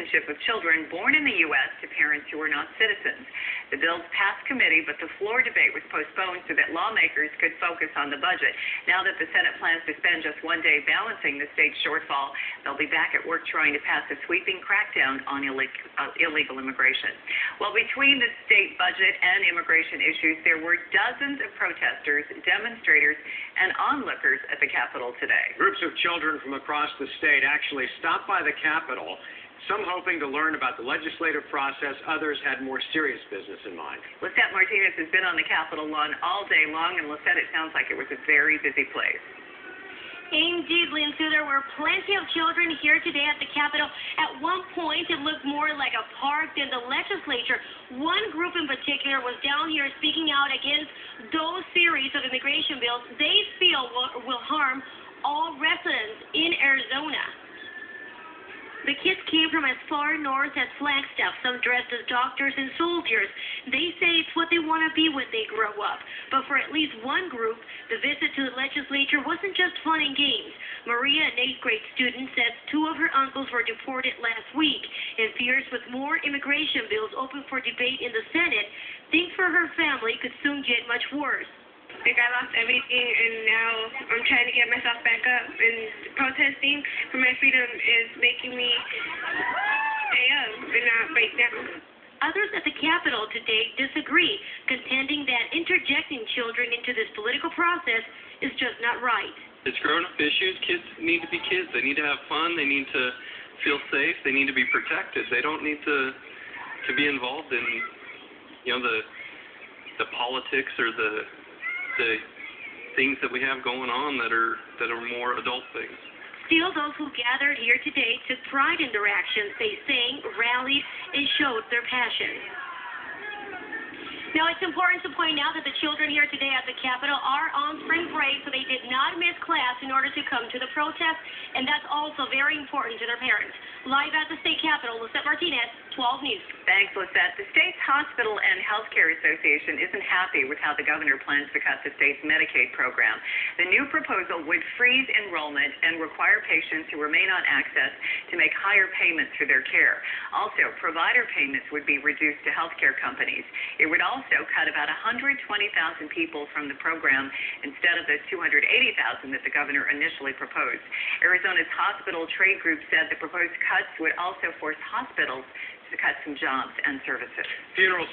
citizenship of children born in the U.S. to parents who are not citizens. The bills passed committee, but the floor debate was postponed so that lawmakers could focus on the budget. Now that the Senate plans to spend just one day balancing the state's shortfall, they'll be back at work trying to pass a sweeping crackdown on illegal immigration. Well, between the state budget and immigration issues, there were dozens of protesters, demonstrators, and onlookers at the Capitol today. Groups of children from across the state actually stopped by the Capitol, some hoping to learn about the legislative process, others had more serious business in mind. Lisette Martinez has been on the Capitol lawn all day long, and Lisette, it sounds like it was a very busy place. Indeed, Lindsay, there were plenty of children here today at the Capitol. At one point, it looked more like a park than the legislature. One group in particular was down here speaking out against those series of immigration bills they feel will harm all residents in Arizona. The kids came from as far north as Flagstaff, some dressed as doctors and soldiers. They say it's what they want to be when they grow up. But for at least one group, the visit to the legislature wasn't just fun and games. Maria, an 8th grade student, says 2 of her uncles were deported last week and fears with more immigration bills open for debate in the Senate, things for her family could soon get much worse. Like, I lost everything, and now I'm trying to get myself back up, and protesting for my freedom is making me stay up and not break down. Others at the Capitol today disagree, contending that interjecting children into this political process is just not right. It's grown-up issues. Kids need to be kids. They need to have fun. They need to feel safe. They need to be protected. They don't need to be involved in, the politics or the things that we have going on that are more adult things. Still, those who gathered here today took pride in their actions. They sang, rallied, and showed their passion. Now, it's important to point out that the children here today at the Capitol are on spring break, so they did not miss class in order to come to the protest, and that's also very important to their parents. Live at the state Capitol, Lisette Martinez, 12 News. Thanks, Lisette. The state's Hospital and Healthcare Association isn't happy with how the governor plans to cut the state's Medicaid program. The new proposal would freeze enrollment and require patients who remain on access to make higher payments for their care. Also, provider payments would be reduced to healthcare companies. It would also cut about 120,000 people from the program instead of the 280,000 that the governor initially proposed. Arizona's hospital trade group said the proposed cuts would also force hospitals to cut some jobs and services. Funeral